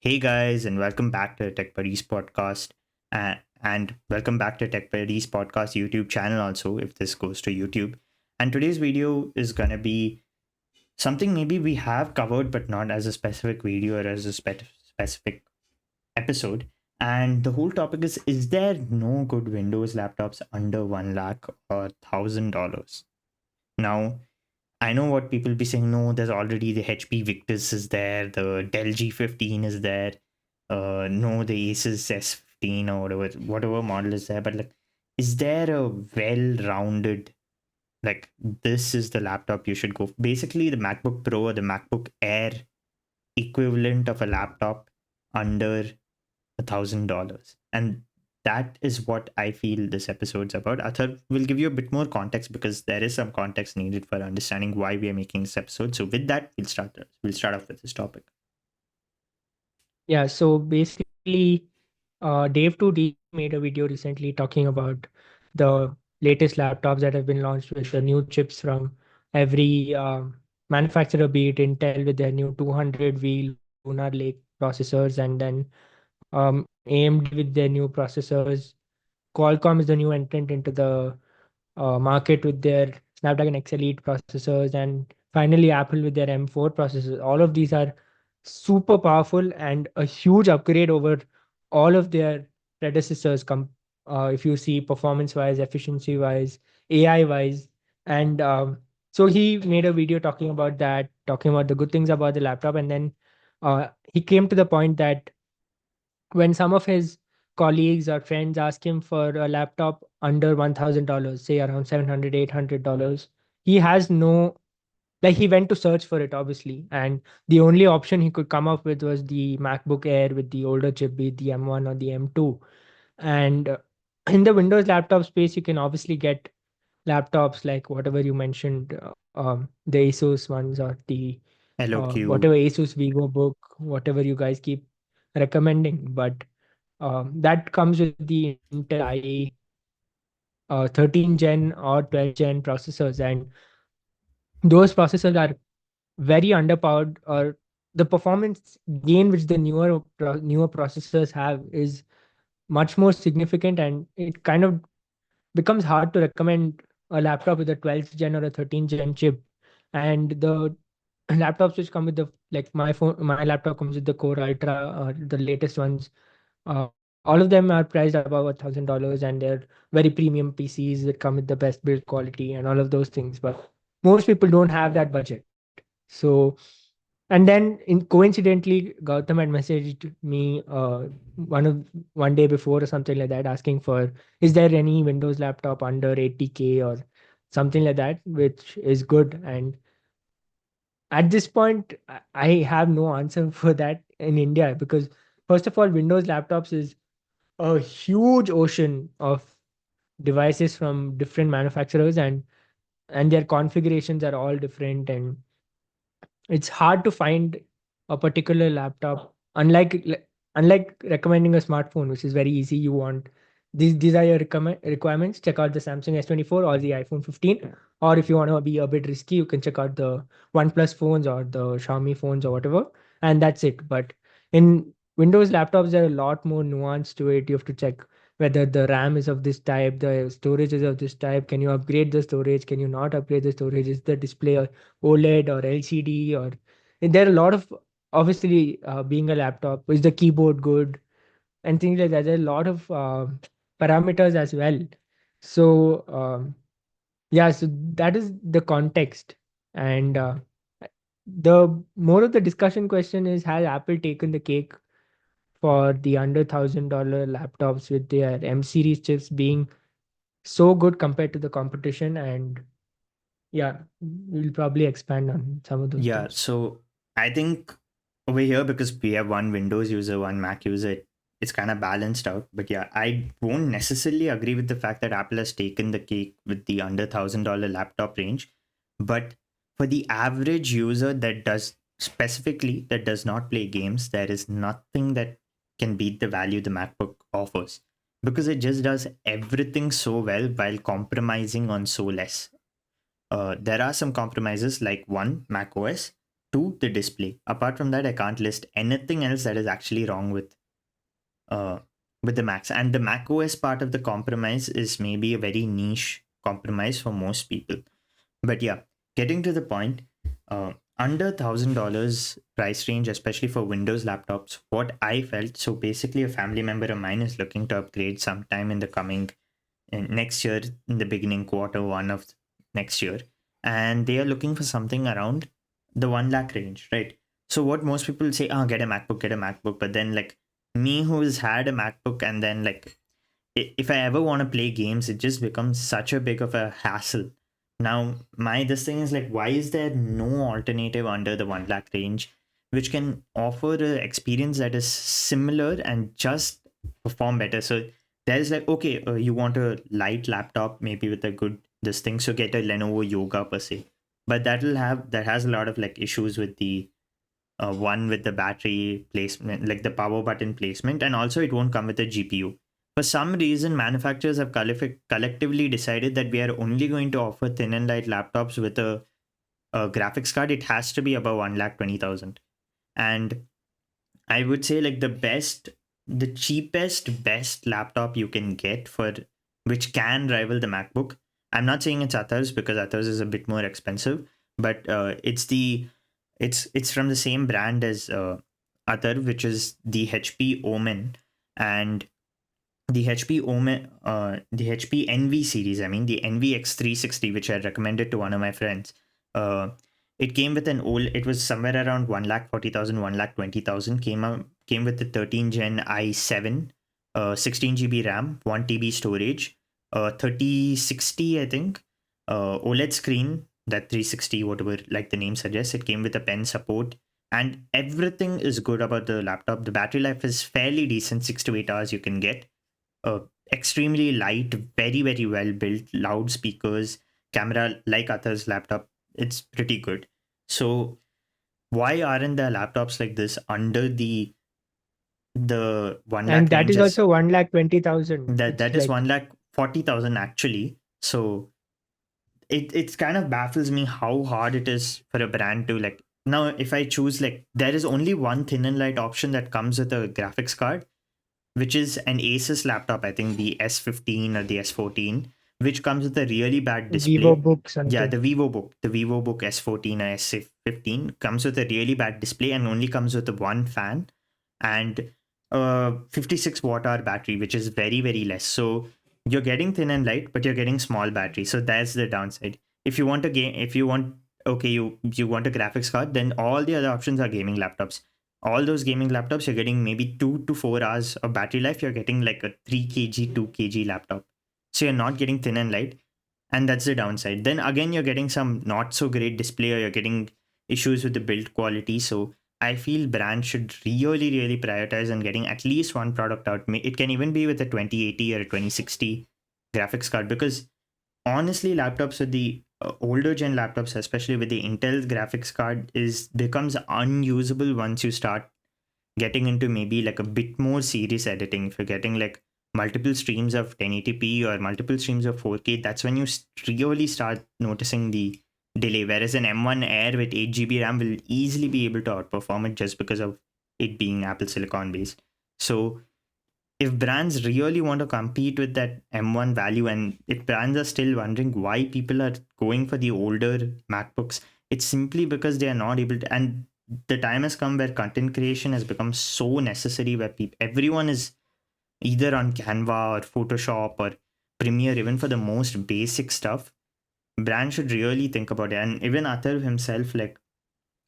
Hey guys, and welcome back to Tech Buddies podcast, and welcome back to Tech Buddies podcast YouTube channel. Also, if this goes to YouTube, and today's video is gonna be something maybe we have covered, but not as a specific video or as a specific episode. And the whole topic is there no good Windows laptops under 1 lakh or $1,000? Now, I know what people be saying. No, there's already the HP Victus is there, the Dell G15 is there. No, the Asus S15 or whatever model is there. But like, is there a well-rounded like this is the laptop you should go? Basically, the MacBook Pro or the MacBook Air equivalent of a laptop under $1,000, and that is what I feel this episode's about. Athar will give you a bit more context because there is some context needed for understanding why we are making this episode. So with that, we'll start off with this topic. Yeah, so basically, Dave2D made a video recently talking about the latest laptops that have been launched with the new chips from every manufacturer, be it Intel with their new 200V Lunar Lake processors, and then AMD with their new processors. Qualcomm is the new entrant into the market with their Snapdragon X Elite processors, and finally Apple with their M4 processors. All of these are super powerful and a huge upgrade over all of their predecessors. If you see performance-wise, efficiency-wise, AI-wise, and so he made a video talking about that, talking about the good things about the laptop, and then he came to the point that when some of his colleagues or friends ask him for a laptop under $1,000, say around 700, $800, he has no, like, he went to search for it, obviously. And the only option he could come up with was the MacBook Air with the older chip, be it the M1 or the M2. And in the Windows laptop space, you can obviously get laptops like whatever you mentioned, the Asus ones or the LOQ. whatever Asus VivoBook, whatever you guys keep recommending. But that comes with the Intel i 13 gen or 12 gen processors, and those processors are very underpowered, or the performance gain which the newer processors have is much more significant, and it kind of becomes hard to recommend a laptop with a 12th gen or a 13th gen chip. And the laptops which come with the, like, my laptop comes with the Core Ultra or the latest ones. All of them are priced above $1,000, and they're very premium PCs that come with the best build quality and all of those things. But most people don't have that budget. So, and then coincidentally, Gautam had messaged me one day before or something like that, asking for, is there any Windows laptop under 80K or something like that, which is good. And at this point, I have no answer for that in India, because first of all, Windows laptops is a huge ocean of devices from different manufacturers, and their configurations are all different, and it's hard to find a particular laptop. Unlike recommending a smartphone, which is very easy. You want these are your requirements, check out the Samsung S24 or the iPhone 15. Or if you want to be a bit risky, you can check out the OnePlus phones or the Xiaomi phones or whatever, and that's it. But in Windows laptops, there are a lot more nuance to it. You have to check whether the RAM is of this type, the storage is of this type. Can you upgrade the storage? Can you not upgrade the storage? Is the display OLED or LCD? Or there are a lot of, obviously, being a laptop, is the keyboard good and things like that. There are a lot of parameters as well. So yeah, so that is the context. And the more of the discussion question is, has Apple taken the cake for the under $1,000 laptops with their M series chips being so good compared to the competition? And yeah, we'll probably expand on some of those Yeah, things. so I think over here, because we have one Windows user, one Mac user, it's kind of balanced out. But yeah, I won't necessarily agree with the fact that Apple has taken the cake with the under $1,000 laptop range. But for the average user that does not play games, there is nothing that can beat the value the MacBook offers, because it just does everything so well while compromising on so less. There are some compromises like one, Mac OS. to the display. Apart from that, I can't list anything else that is actually wrong uh, with the Macs. And the Mac OS part of the compromise is maybe a very niche compromise for most people. But yeah, getting to the point, under $1,000 price range, especially for Windows laptops, what I felt, so basically a family member of mine is looking to upgrade sometime in the coming next year, in the beginning quarter 1 of next year, and they are looking for something around the 1 lakh range, right? So what most people say, oh, get a MacBook, but then like me who's had a MacBook, and then like if I ever want to play games, it just becomes such a big of a hassle. Now, my this thing is like, why is there no alternative under the 1 lakh range which can offer an experience that is similar and just perform better? So there's like, okay, you want a light laptop, maybe with a good this thing, so get a Lenovo Yoga per se, but that has a lot of like issues with the one with the battery placement, like the power button placement, and also it won't come with a GPU. For some reason, manufacturers have collectively decided that we are only going to offer thin and light laptops with a graphics card. It has to be above 1,20,000. And I would say like the cheapest, best laptop you can get for which can rival the MacBook. I'm not saying it's Athar's because Athar's is a bit more expensive, but it's from the same brand as Atharv, which is the HP Omen, and the HP NV series. I mean, the NVX360, which I recommended to one of my friends. Uh, it came with an old. It was somewhere around 1,40,000, 1,20,000. Came with the 13 Gen i7, 16 GB RAM, 1 TB storage, 3060 I think, OLED screen, that 360 whatever like the name suggests. It came with a pen support, and everything is good about the laptop. The battery life is fairly decent, 6 to 8 hours you can get. uh, Extremely light, very very well built, loudspeakers, camera like Athar's laptop. It's pretty good. So why aren't there laptops like this under the 1 And lakh that range? is As also 1,20,000. that It's is like 1,40,000 actually. So it kind of baffles me how hard it is for a brand to like, now if I choose, like there is only one thin and light option that comes with a graphics card, which is an Asus laptop, I think the S15 or the S14, which comes with a really bad Vivo display. Book Yeah, something. the Vivo Book S14 or S15 comes with a really bad display and only comes with a one fan and a 56 watt hour battery, which is very, very less. So you're getting thin and light, but you're getting small battery. So that's the downside. If you want a game, if you want, okay, you want a graphics card, then all the other options are gaming laptops. All those gaming laptops, you're getting maybe 2 to 4 hours of battery life. You're getting like a 3 kg, 2 kg laptop. So you're not getting thin and light. And that's the downside. Then again, you're getting some not so great display, or you're getting issues with the build quality. So I feel brands should really, really prioritize on getting at least one product out. It can even be with a 2080 or a 2060 graphics card, because honestly, laptops with the older gen laptops, especially with the Intel graphics card, is becomes unusable once you start getting into maybe like a bit more serious editing. If you're getting like multiple streams of 1080p or multiple streams of 4K, that's when you really start noticing the delay. Whereas an M1 Air with 8 GB RAM will easily be able to outperform it just because of it being Apple Silicon based. So if brands really want to compete with that M1 value, and if brands are still wondering why people are going for the older MacBooks, it's simply because they are not able to. And the time has come where content creation has become so necessary, where everyone is either on Canva or Photoshop or Premiere, even for the most basic stuff. Brands should really think about it. And even Atharv himself, like,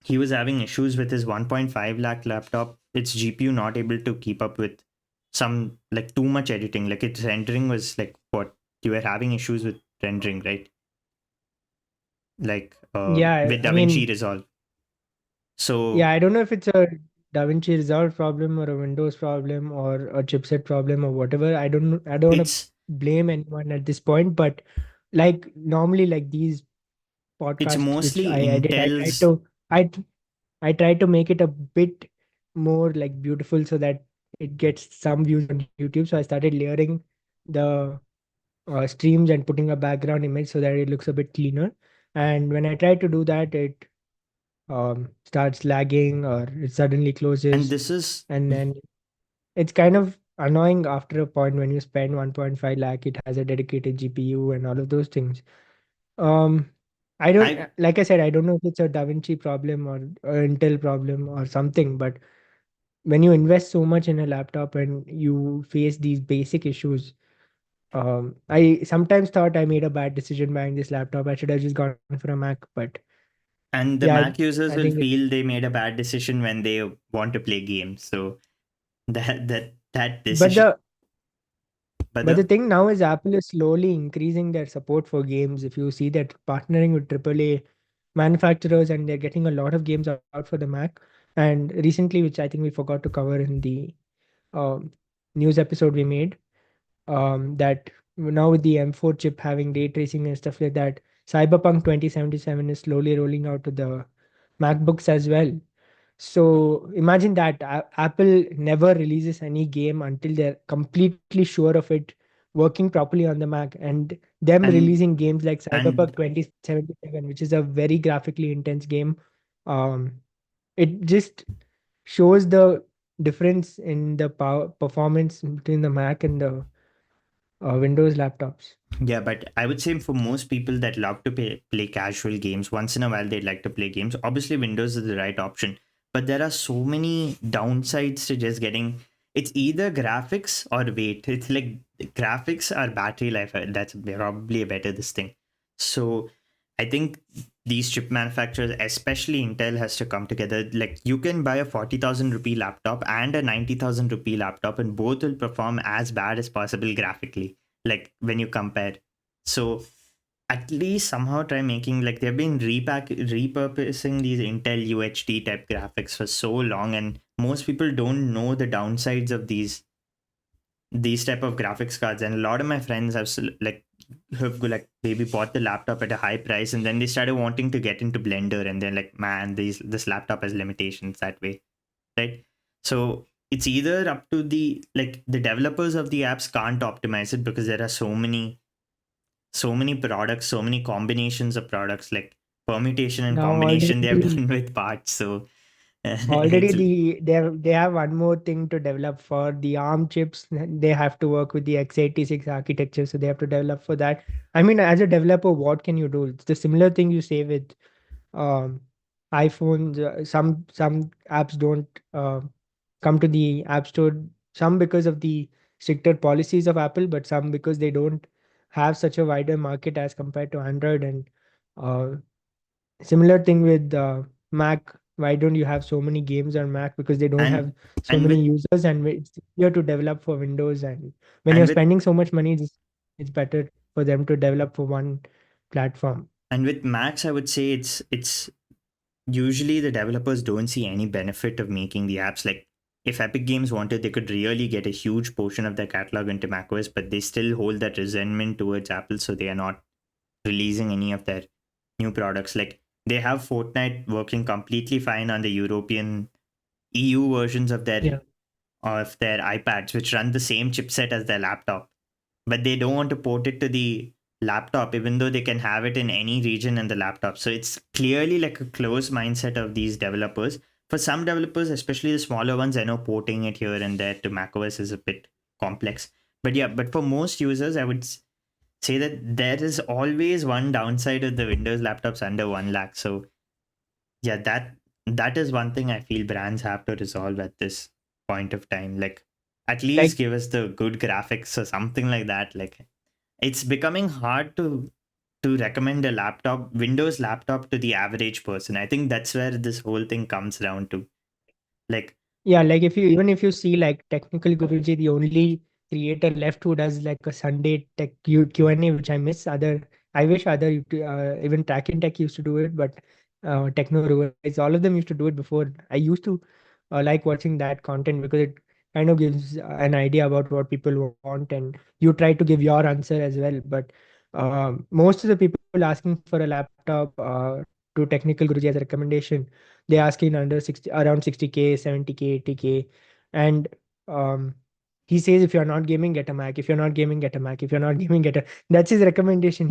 he was having issues with his 1.5 lakh laptop, its GPU not able to keep up with some like too much editing. Like its rendering was like, what, you were having issues with rendering, right? Like Yeah, with I mean, DaVinci Resolve. yeah, So I don't know if it's a DaVinci Resolve problem or a Windows problem or a chipset problem or whatever. I don't want to it's blame anyone at this point, but like normally like these it's podcasts which mostly I did, Intel's. I I tried to make it a bit more like beautiful so that it gets some views on YouTube. So I started layering the streams and putting a background image so that it looks a bit cleaner. And when I tried to do that, it starts lagging or it suddenly And closes, this is and then it's kind of annoying after a point when you spend 1.5 lakh. It has a dedicated GPU and all of those things. Um, I don't, I like I said, I don't know if it's a Da Vinci problem or Intel problem or something, but when you invest so much in a laptop and you face these basic issues, I sometimes thought I made a bad decision buying this laptop. I should have just gone for a Mac, but and the yeah, Mac I users will think it, feel they made a bad decision when they want to play games. So that but decision, the but but the the thing now is Apple is slowly increasing their support for games. If you see that partnering with AAA manufacturers and they're getting a lot of games out for the Mac. And recently, which I think we forgot to cover in the um, news episode we made, that now with the M4 chip having ray tracing and stuff like that, Cyberpunk 2077 is slowly rolling out to the MacBooks as well. So imagine that Apple never releases any game until they're completely sure of it working properly on the Mac, and them and releasing games like Cyberpunk and 2077, which is a very graphically intense game. It just shows the difference in the power performance between the Mac and the Windows laptops. Yeah, but I would say for most people that love to play casual games, once in a while they'd like to play games. Obviously, Windows is the right option, but there are so many downsides to just getting. It's either graphics or weight. It's like graphics or battery life. That's probably a better this thing. So I think these chip manufacturers, especially Intel, has to come together. Like you can buy a 40,000 rupee laptop and a 90,000 rupee laptop, and both will perform as bad as possible graphically, like when you compare. So at least somehow try making, like they've been repurposing these Intel UHD type graphics for so long, and most people don't know the downsides of these type of graphics cards. And a lot of my friends like have like maybe bought the laptop at a high price and then they started wanting to get into Blender, and they're like, man, this laptop has limitations that way, right? So it's either up to the developers of the apps can't optimize it because there are so many products, so many combinations of products, like permutation and Now combination they have already done with parts. So Already it's they have one more thing to develop for the ARM chips. They have to work with the x86 architecture, so they have to develop for that. I mean, as a developer, what can you do? It's the similar thing you say with um, iPhones. Some apps don't come to the App Store. Some because of the stricter policies of Apple, but some because they don't have such a wider market as compared to Android. And uh, similar thing with Mac. Why don't you have so many games on Mac? Because they don't and have so and many with users, and it's easier to develop for Windows. And when and you're with spending so much money, it's better for them to develop for one platform. and with Macs, I would say it's usually the developers don't see any benefit of making the apps. Like if Epic Games wanted, they could really get a huge portion of their catalog into macOS, but they still hold that resentment towards Apple, so they are not releasing any of their new products. Like they have Fortnite working completely fine on the European EU versions Yeah, of their iPads, which run the same chipset as their laptop, but they don't want to port it to the laptop, even though they can have it in any region in the laptop. So it's clearly like a closed mindset of these developers. For some developers, especially the smaller ones, I know porting it here and there to macOS is a bit complex. But yeah, but for most users, I would say that there is always one downside of the Windows laptops under 1 lakh. So yeah, that is one thing I feel brands have to resolve at this point of time. Like at least like give us the good graphics or something like that. Like it's becoming hard to recommend a Windows laptop to the average person. I think that's where this whole thing comes down to. Like yeah, like if you even if you see like Technical Guruji, the only creator left who does like a Sunday tech Q&A, which I miss. I wish even Track and Tech used to do it, but Techno Ruiz, all of them used to do it before. I used to like watching that content because it kind of gives an idea about what people want, and you try to give your answer as well. But most of the people asking for a laptop to Technical Guruji as a recommendation, they asking under 60, around 60K, 70K, 80K. And um, he says if you're not gaming, get a Mac. If you're not gaming, get a Mac. If you're not gaming, get a. That's his recommendation.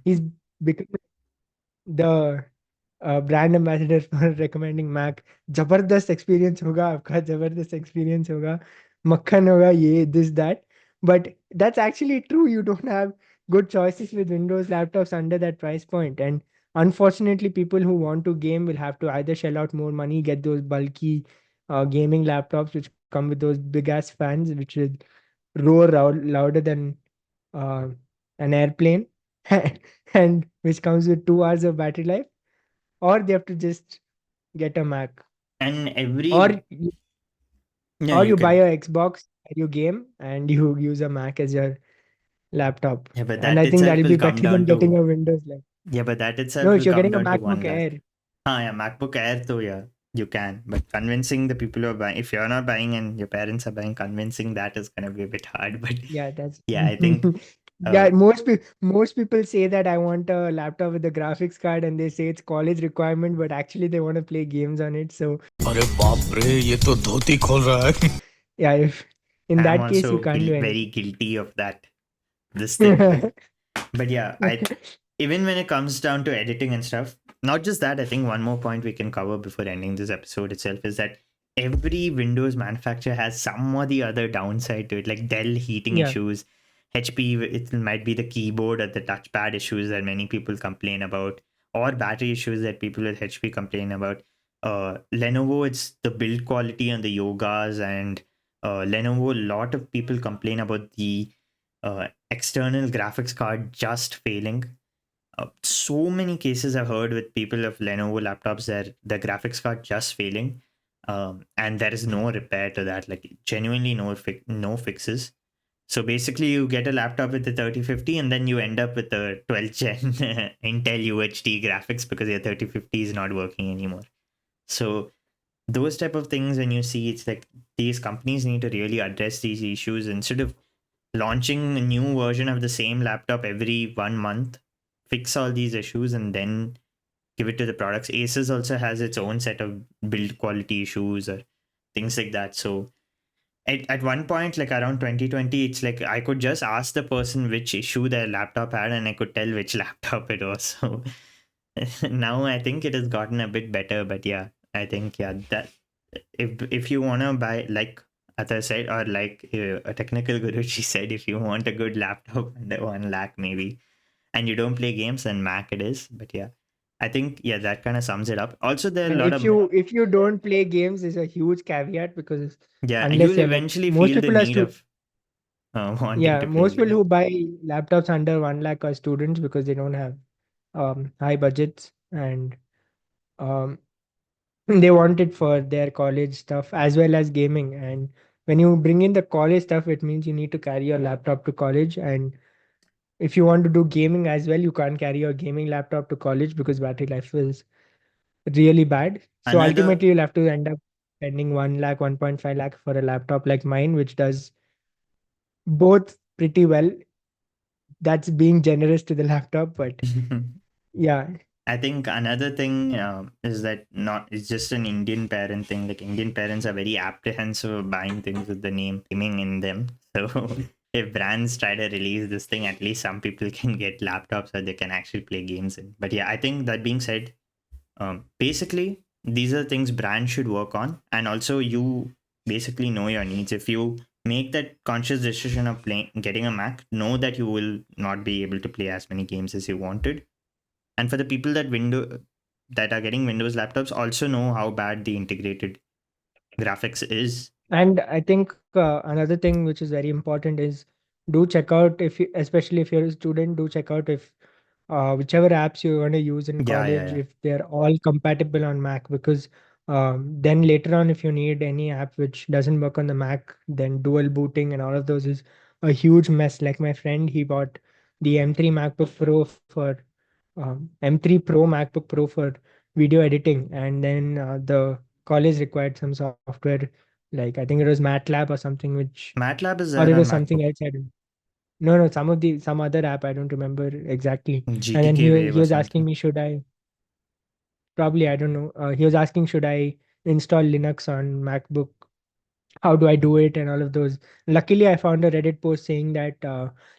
He's become the brand ambassador for recommending Mac. जबरदस्त experience होगा आपका, जबरदस्त experience होगा, मक्खन होगा, ये this that. But that's actually true. You don't have good choices with Windows laptops under that price point. And unfortunately, people who want to game will have to either shell out more money, get those bulky gaming laptops which come with those big ass fans, which will roar louder than uh, an airplane, and which comes with 2 hours of battery life, or they have to just get a Mac, And or every, you, yeah, or you you buy can. a Xbox, you game, and you use a Mac as your laptop. Yeah, but And that I think itself that'll will be come better down than getting to, a Windows laptop. yeah, but that No, itself if will you're come getting a down to 1 MacBook lakh. Air, Yeah, MacBook Air though, yeah, you can. But convincing the people who are buying, if you're not buying and your parents are buying, convincing that is gonna be a bit hard. But yeah, that's yeah, I think yeah. uh, Most people say that I want a laptop with a graphics card, and they say it's college requirement, but actually they want to play games on it. So अरे बाप रे ये तो धोती खोल रहा है yeah, if in I'm that case you also can't do very anything. guilty of that, this thing. But yeah, I even when it comes down to editing and stuff, not just that, I think one more point we can cover before ending this episode itself is that every Windows manufacturer has some or the other downside to it, like Dell heating Yeah. issues, HP, it might be the keyboard or the touchpad issues that many people complain about, or battery issues that people with HP complain about. Lenovo, it's the build quality on the yogas, and Lenovo, a lot of people complain about the external graphics card just failing. So many cases I've heard with people of Lenovo laptops that the graphics card just failing, and there is no repair to that. Like genuinely no fixes. So basically, you get a laptop with the 3050, and then you end up with the 12th gen Intel UHD graphics because your 3050 is not working anymore. So those type of things, when you see, it's like these companies need to really address these issues instead of launching a new version of the same laptop every 1 month, fix all these issues, and then give it to the products. Asus also has its own set of build quality issues or things like that. So at one point, like around 2020, it's like I could just ask the person which issue their laptop had, and I could tell which laptop it was. So now I think it has gotten a bit better, but yeah, I think yeah that if you want to buy, like Atha said, or like a technical guru, she said, if you want a good laptop under 1 lakh maybe, and you don't play games, then Mac it is. But yeah, I think yeah that kind of sums it up. Also, there are a And lot if of, you don't play games, is a huge caveat, because yeah, unless you'll you're like eventually most feel the people are need of wanting yeah, to play most people games. who buy laptops under 1 lakh are students because they don't have high budgets, and um, they want it for their college stuff as well as gaming. And when you bring in the college stuff, it means you need to carry your laptop to college. And if you want to do gaming as well, you can't carry your gaming laptop to college because battery life is really bad. So Another ultimately, you'll have to end up spending 1 lakh, 1.5 lakh for a laptop like mine, which does both pretty well. That's being generous to the laptop, but yeah. I think another thing is that not it's just an Indian parent thing. Like Indian parents are very apprehensive of buying things with the name gaming in them. So if brands try to release this thing, at least some people can get laptops that they can actually play games in. But yeah, I think that being said, basically these are things brands should work on, and also you basically know your needs. If you make that conscious decision of playing getting a Mac, know that you will not be able to play as many games as you wanted. And for the people that are getting Windows laptops, also know how bad the integrated graphics is. And I think another thing which is very important is, do check out, if you, especially if you're a student, do check out if whichever apps you want to use in Yeah, yeah, college, yeah. if they're all compatible on Mac. Because then later on, if you need any app which doesn't work on the Mac, then dual booting and all of those is a huge mess. Like my friend, he bought the M3 MacBook Pro for M3 Pro MacBook Pro for video editing, and then the college required some software, like I think it was MATLAB or something, which, MATLAB is or it there was on something MacBook. else. I don't. No, no, some other app. I don't remember exactly. And then GTK Wave he or was asking something. me, should I, probably, I don't know. He was asking, should I install Linux on MacBook? How do I do it and all of those. Luckily, I found a Reddit post saying that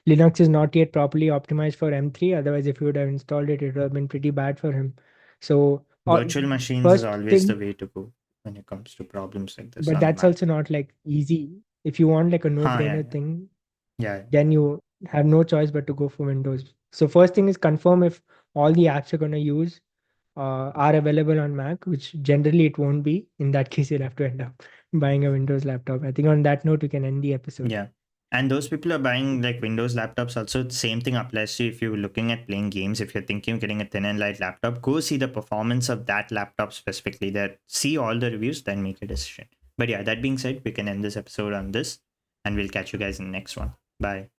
Linux is not yet properly optimized for M3. Otherwise, if he would have installed it, it would have been pretty bad for him. So Virtual machines is first always the thing, way to go when it comes to problems like this but on the that's Mac. also not like easy. If you want like a Huh, yeah, no-brainer yeah, thing, yeah, then you have no choice but to go for Windows. So first thing is confirm if all the apps you're going to use are available on Mac, which generally it won't be. In that case, you'll have to end up buying a Windows laptop. I think on that note, we can end the episode. yeah. And those people are buying like Windows laptops. Also, the same thing applies to if you're looking at playing games. If you're thinking of getting a thin and light laptop, go see the performance of that laptop specifically. There, see all the reviews, then make a decision. But yeah, that being said, we can end this episode on this, and we'll catch you guys in the next one. Bye.